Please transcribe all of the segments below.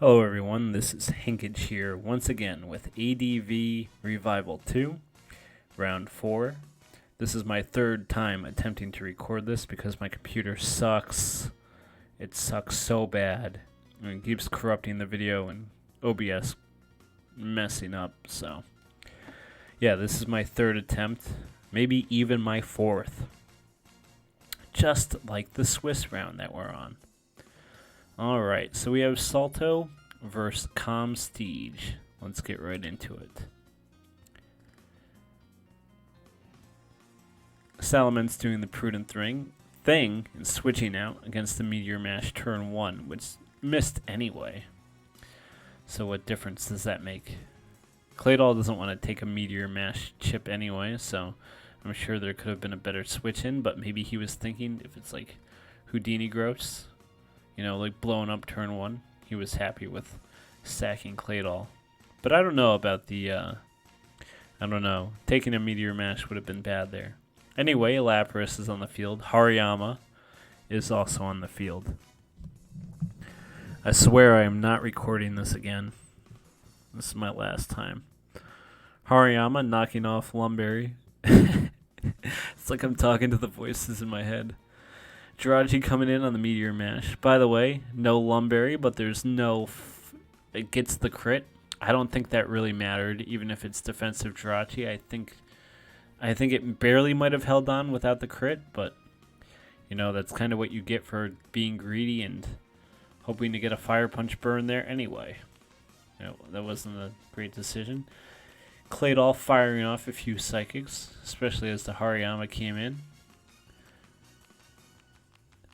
Hello everyone, this is Hinkage here once again with ADV Revival 2, Round 4. This is my third time attempting to record this because my computer sucks. It sucks so bad. And it keeps corrupting the video and OBS messing up, so. Yeah, this is my third attempt, maybe even my fourth. Just like the Swiss round that we're on. Alright, so we have Salto versus Comstige. Let's get right into it. Salaman's doing the prudent thing and switching out against the Meteor Mash turn 1, which missed anyway. So what difference does that make? Claydol doesn't want to take a Meteor Mash chip anyway, so I'm sure there could have been a better switch in, but maybe he was thinking if it's like Houdini Gross, you know, like blowing up turn 1, he was happy with sacking Claydol. But I don't know about the, I don't know. Taking a Meteor Mash would have been bad there. Anyway, Lapras is on the field. Hariyama is also on the field. I swear I am not recording this again. This is my last time. Hariyama knocking off Lumberry. It's like I'm talking to the voices in my head. Jirachi coming in on the Meteor Mash. By the way, no Lumberry, but there's no... it gets the crit. I don't think that really mattered, even if it's defensive Jirachi. I think it barely might have held on without the crit, but, you know, that's kind of what you get for being greedy and hoping to get a Fire Punch burn there anyway. You know, that wasn't a great decision. Claydol firing off a few Psychics, especially as the Hariyama came in.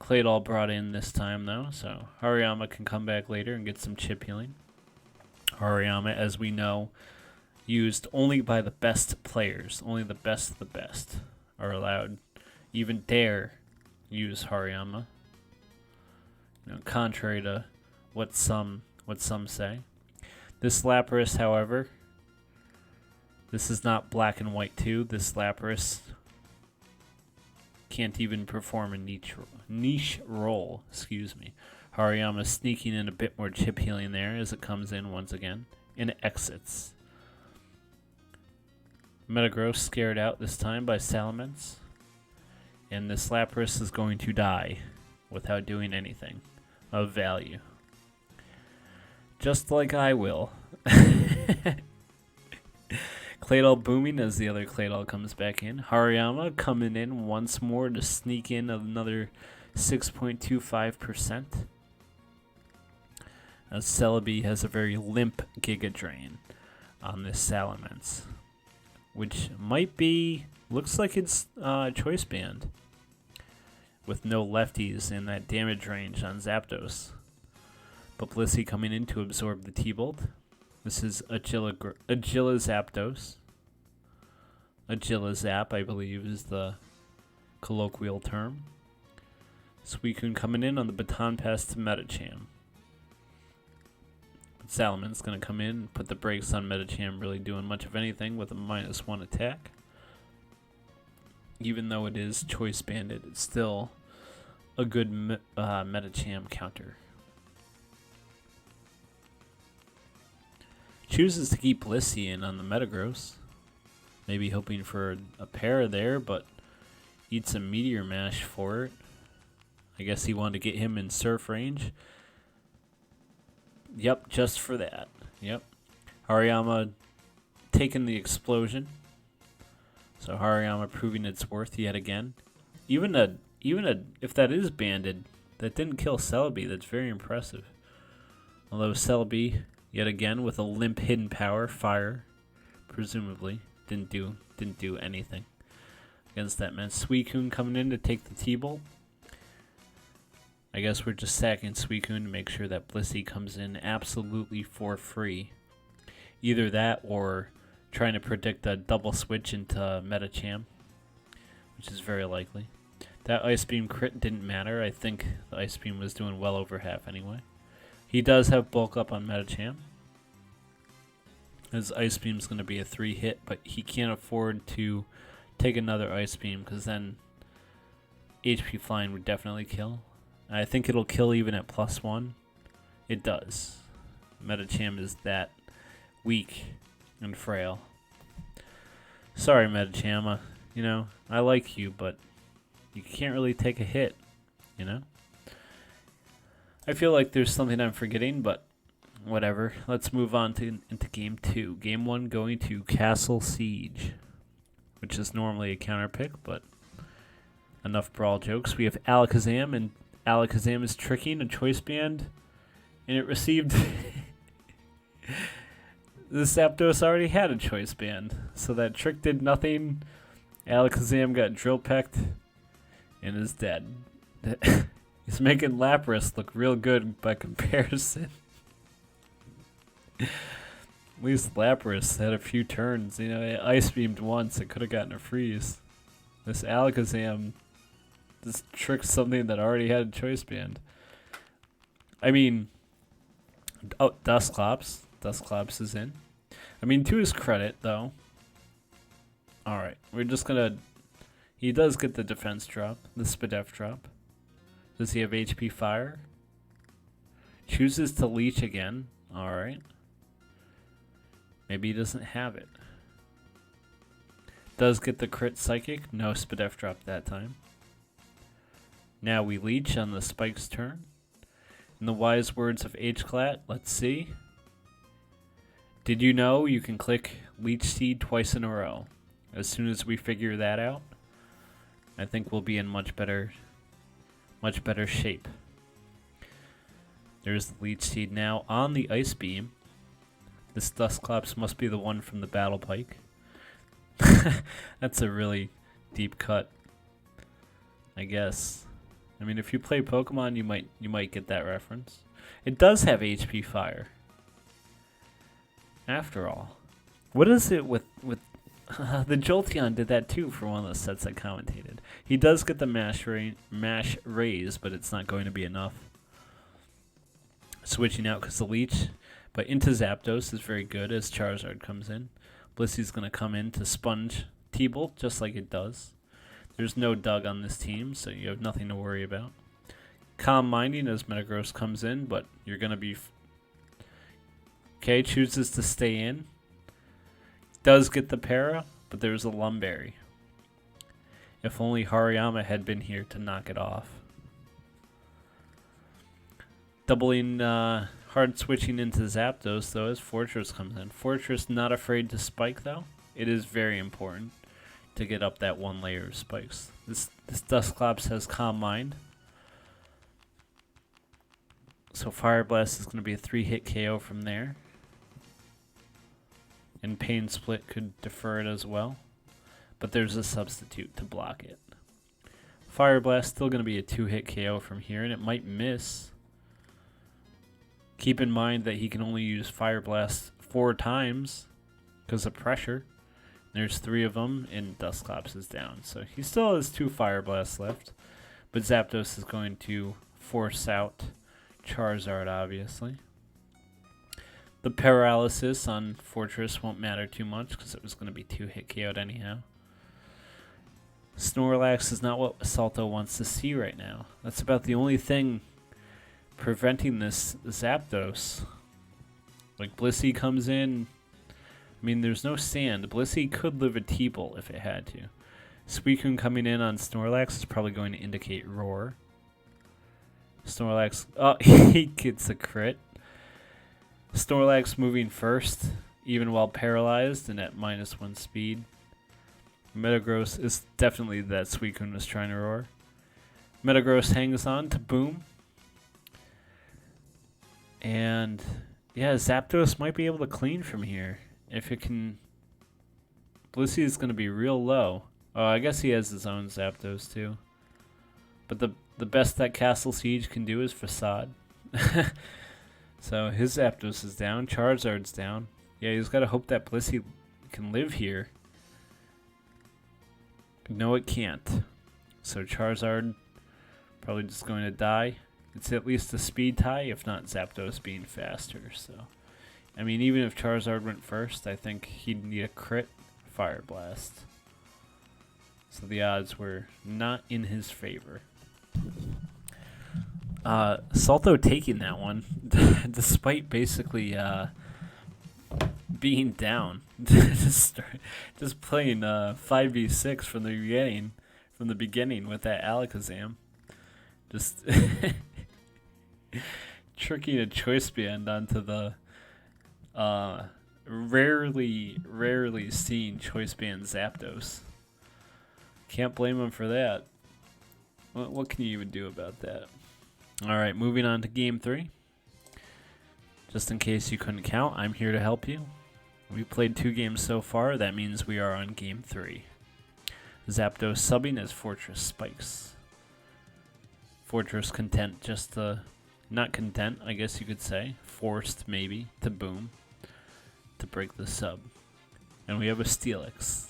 Claydol brought in this time, though, so Hariyama can come back later and get some chip healing. Hariyama, as we know, used only by the best players. Only the best of the best are allowed, even dare use Hariyama. You know, contrary to what some say. This Lapras, however, this is not Black and White 2. This Lapras can't even perform a niche role. Excuse me. Hariyama sneaking in a bit more chip healing there as it comes in once again and it exits. Metagross scared out this time by Salamence, and this Lapras is going to die without doing anything of value. Just like I will. Claydol booming as the other Claydol comes back in. Hariyama coming in once more to sneak in another 6.25%. As Celebi has a very limp Giga Drain on this Salamence, which might be, looks like it's Choice Band with no lefties in that damage range on Zapdos. But Blissey coming in to absorb the T-Bolt. This is Agilizapdos. Agilizap, I believe, is the colloquial term. Suicune coming in on the baton pass to Medicham. Salaman's going to come in and put the brakes on Medicham, really doing much of anything with a -1 attack. Even though it is choice banded, it's still a good Medicham counter. Chooses to keep Blissey in on the Metagross. Maybe hoping for a pair there, but eats a Meteor Mash for it. I guess he wanted to get him in Surf range. Yep, just for that. Yep. Hariyama taking the explosion. So Hariyama proving its worth yet again. Even if that is banded, that didn't kill Celebi. That's very impressive. Although Celebi, yet again, with a limp hidden power, fire, presumably, didn't do anything against that man. Suicune coming in to take the T-Bolt. I guess we're just sacking Suicune to make sure that Blissey comes in absolutely for free. Either that or trying to predict a double switch into Medicham, which is very likely. That Ice Beam crit didn't matter. I think the Ice Beam was doing well over half anyway. He does have bulk up on Medicham. His Ice Beam's going to be a 3-hit, but he can't afford to take another Ice Beam because then HP Flying would definitely kill. I think it'll kill even at +1. It does. Medicham is that weak and frail. Sorry, Medicham. You know, I like you, but you can't really take a hit, you know? I feel like there's something I'm forgetting, but whatever. Let's move on into Game 2. Game 1 going to Castle Siege, which is normally a counter pick, but enough brawl jokes. We have Alakazam, and Alakazam is tricking a Choice Band, and it received... The Zapdos already had a Choice Band, so that trick did nothing. Alakazam got drill pecked and is dead. He's making Lapras look real good by comparison. At least Lapras had a few turns. You know, it Ice Beamed once. It could have gotten a freeze. This Alakazam just tricked something that already had a Choice Band. I mean, oh, Dusclops. Dusclops is in. I mean, to his credit, though. Alright, we're just gonna... He does get the defense drop, the Spadef drop. Does he have HP Fire? Chooses to leech again. Alright. Maybe he doesn't have it. Does get the crit Psychic. No Spadef drop that time. Now we leech on the Spike's turn. In the wise words of H-Clat, let's see. Did you know you can click Leech Seed twice in a row? As soon as we figure that out, I think we'll be in much better shape. There's the Leech Seed now on the Ice Beam. This Dusclops must be the one from the Battle Pike. That's a really deep cut, I guess. I mean, if you play Pokemon, you might get that reference. It does have HP Fire. After all, what is it with the Jolteon did that too for one of the sets I commentated. He does get the mash raise, but it's not going to be enough. Switching out because the Leech, but into Zapdos is very good as Charizard comes in. Blissey's going to come in to sponge T-Bolt just like it does. There's no Doug on this team, so you have nothing to worry about. Calm Minding as Metagross comes in, but you're going to be... Okay, chooses to stay in. Does get the para, but there's a Lumberry. If only Hariyama had been here to knock it off. Doubling hard switching into Zapdos, though, as Fortress comes in. Fortress not afraid to spike, though. It is very important to get up that one layer of spikes. This Dusclops has Calm Mind. So Fire Blast is going to be a 3-hit KO from there. And Pain Split could defer it as well. But there's a substitute to block it. Fire Blast still going to be a 2-hit KO from here, and it might miss. Keep in mind that he can only use Fire Blast 4 times because of pressure. There's 3 of them, and Dusclops is down. So he still has 2 Fire Blasts left. But Zapdos is going to force out Charizard, obviously. The paralysis on Fortress won't matter too much because it was going to be 2-hit KO'd anyhow. Snorlax is not what Salto wants to see right now. That's about the only thing preventing this Zapdos. Like, Blissey comes in. I mean, there's no sand. Blissey could live a T-Bolt if it had to. Suicune coming in on Snorlax is probably going to indicate Roar. Snorlax, oh, he gets a crit. Snorlax moving first, even while paralyzed and at -1 speed. Metagross is definitely that Suicune was trying to roar. Metagross hangs on to Boom. And yeah, Zapdos might be able to clean from here. If it can... Blissey is going to be real low. Oh, I guess he has his own Zapdos too. But the best that Castle Siege can do is Facade. So his Zapdos is down. Charizard's down. Yeah, he's got to hope that Blissey can live here. No, it can't. So Charizard probably just going to die. It's at least a speed tie, if not Zapdos being faster. So, I mean, even if Charizard went first, I think he'd need a crit Fire Blast. So the odds were not in his favor. Salto taking that one, despite basically being down. just playing 5v6 from the beginning with that Alakazam. Just tricking a choice band onto the rarely seen choice band Zapdos. Can't blame him for that. What can you even do about that? Alright, moving on to game 3. Just in case you couldn't count, I'm here to help you. We played 2 games so far, that means we are on game 3. Zapdos subbing as Fortress Spikes. Fortress content just not content, I guess you could say. Forced, maybe, to boom. To break the sub. And we have a Steelix.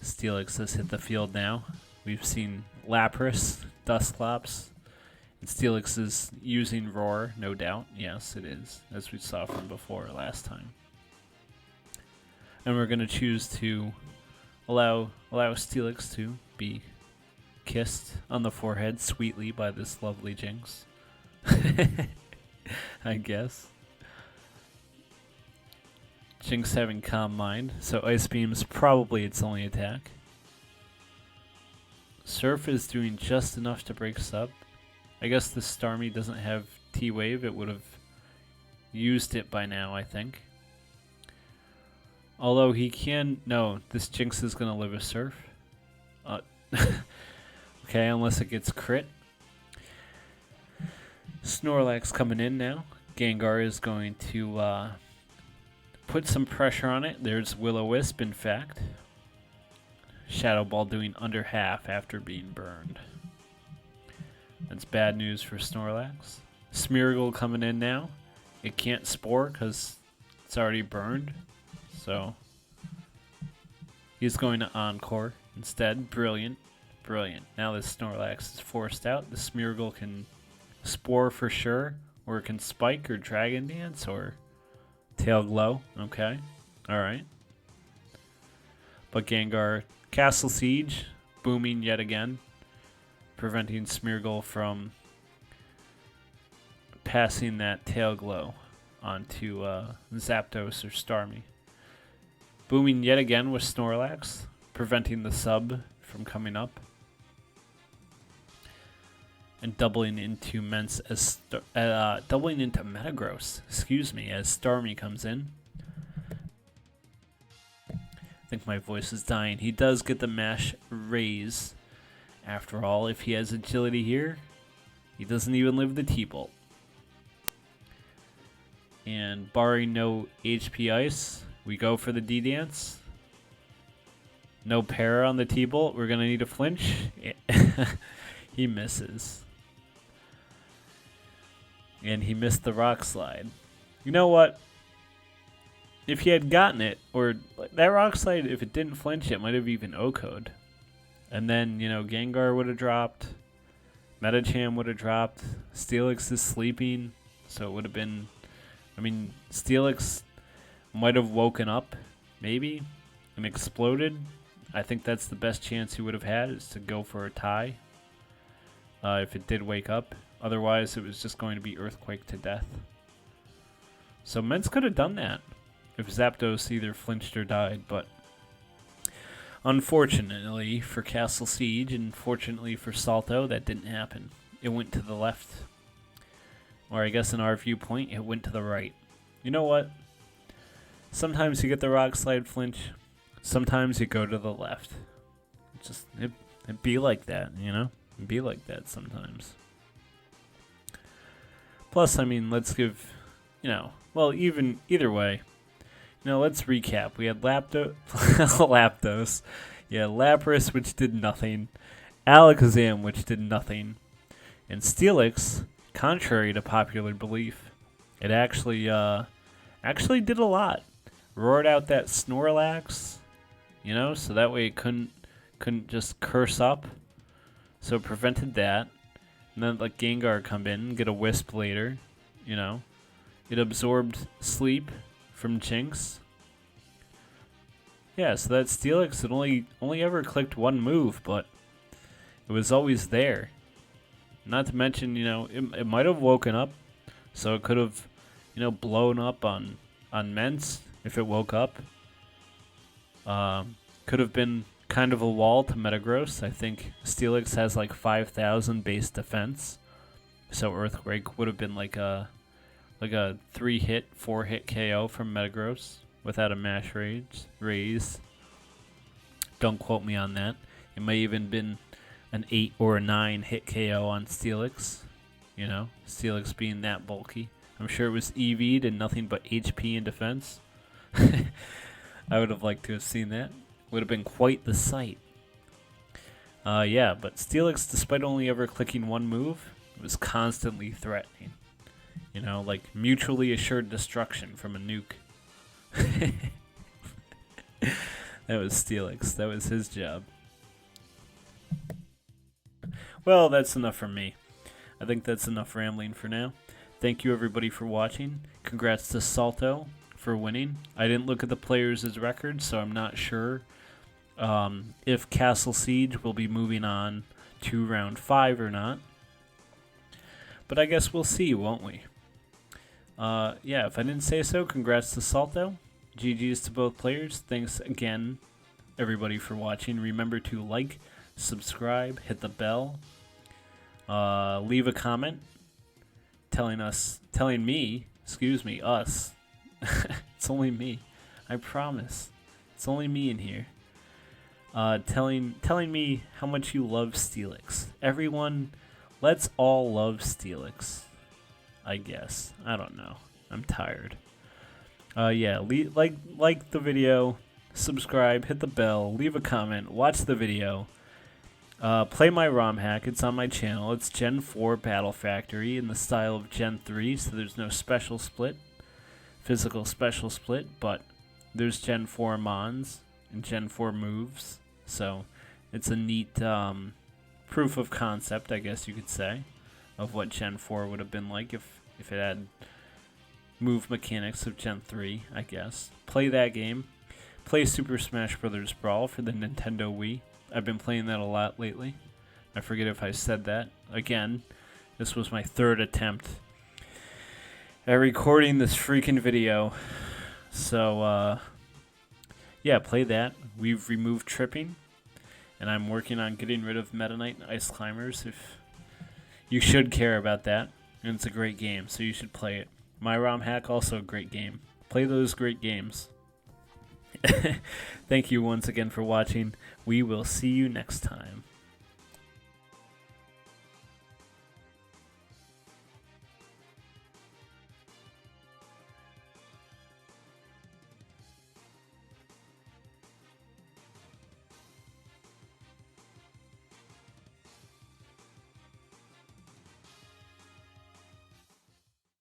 Steelix has hit the field now. We've seen Lapras, Dusclops, and Steelix is using Roar, no doubt. Yes, it is, as we saw from before last time. And we're going to choose to allow Steelix to be kissed on the forehead sweetly by this lovely Jinx. I guess. Jinx having Calm Mind, so Ice Beam's probably its only attack. Surf is doing just enough to break sub. I guess the Starmie doesn't have T-Wave. It would have used it by now, I think. Although he can... No, this Jinx is going to live a Surf. Okay, unless it gets crit. Snorlax coming in now. Gengar is going to put some pressure on it. There's Will-O-Wisp, in fact. Shadow Ball doing under half after being burned. That's bad news for Snorlax. Smeargle coming in now. It can't Spore because it's already burned. So he's going to Encore instead. Brilliant. Brilliant. Now this Snorlax is forced out. The Smeargle can Spore for sure. Or it can Spike or Dragon Dance or Tail Glow. Okay. Alright. But Gengar, Castle Siege, booming yet again. Preventing Smeargle from passing that Tail Glow onto Zapdos or Starmie. Booming yet again with Snorlax, preventing the sub from coming up. And doubling into Metagross, excuse me, as Starmie comes in. I think my voice is dying. He does get the mash raise. After all, if he has agility here, he doesn't even live the T-Bolt. And barring no HP Ice, we go for the D-Dance. No para on the T-Bolt. We're going to need a flinch. He misses. And he missed the Rock Slide. You know what? If he had gotten it, or that Rock Slide, if it didn't flinch, it might have even O-Code. And then, you know, Gengar would have dropped. Metacham would have dropped. Steelix is sleeping, so it would have been... I mean, Steelix might have woken up, maybe, and exploded. I think that's the best chance he would have had, is to go for a tie. If it did wake up. Otherwise, it was just going to be Earthquake to death. So Mence could have done that if Zapdos either flinched or died, but unfortunately for Castle Siege and fortunately for Salto, that didn't happen. It went to the left. Or I guess in our viewpoint, it went to the right. You know what? Sometimes you get the Rock Slide flinch. Sometimes you go to the left. It'd be like that, you know? It'd be like that sometimes. Plus, I mean, let's give, you know, well, either way, you know, let's recap. We had Lapdos. Yeah, Lapras, which did nothing. Alakazam, which did nothing. And Steelix, contrary to popular belief, it actually did a lot. Roared out that Snorlax, you know, so that way it couldn't just curse up. So it prevented that. And then let Gengar come in and get a Wisp later, you know. It absorbed Sleep from Jinx. Yeah, so that Steelix, it only ever clicked one move, but it was always there. Not to mention, you know, it might have woken up, so it could have, you know, blown up on Ments if it woke up. Could have been kind of a wall to Metagross. I think Steelix has like 5,000 base defense, so Earthquake would have been like a 3-hit, 4-hit KO from Metagross without a mash raise. Don't quote me on that. It may even been an 8 or a 9 hit KO on Steelix. You know, Steelix being that bulky. I'm sure it was EV'd and nothing but HP and defense. I would have liked to have seen that. Would have been quite the sight. Yeah, but Steelix, despite only ever clicking one move, was constantly threatening. You know, like mutually assured destruction from a nuke. That was Steelix. That was his job. Well, that's enough from me. I think that's enough rambling for now. Thank you everybody for watching. Congrats to Salto for winning. I didn't look at the players' records, so I'm not sure if Castle Siege will be moving on to round 5 or not. But I guess we'll see, won't we? Yeah, if I didn't say so, congrats to Salto. GG's to both players. Thanks again, everybody, for watching. Remember to like, subscribe, hit the bell, leave a comment telling us, us. It's only me. I promise. It's only me in here. Telling me how much you love Steelix. Everyone, let's all love Steelix. I guess. I don't know. I'm tired. Yeah, like the video, subscribe, hit the bell, leave a comment, watch the video. Play my ROM hack. It's on my channel. It's Gen 4 Battle Factory in the style of Gen 3, so there's no special split, physical special split, but there's Gen 4 Mons and Gen 4 moves, so it's a neat proof of concept, I guess you could say, of what Gen 4 would have been like if it had move mechanics of Gen 3, I guess. Play that game. Play Super Smash Bros. Brawl for the Nintendo Wii. I've been playing that a lot lately. I forget if I said that. Again, this was my 3rd attempt at recording this freaking video. So, yeah, play that. We've removed tripping, and I'm working on getting rid of Meta Knight and Ice Climbers. If you should care about that, and it's a great game, so you should play it. My ROM hack, also a great game. Play those great games. Thank you once again for watching. We will see you next time.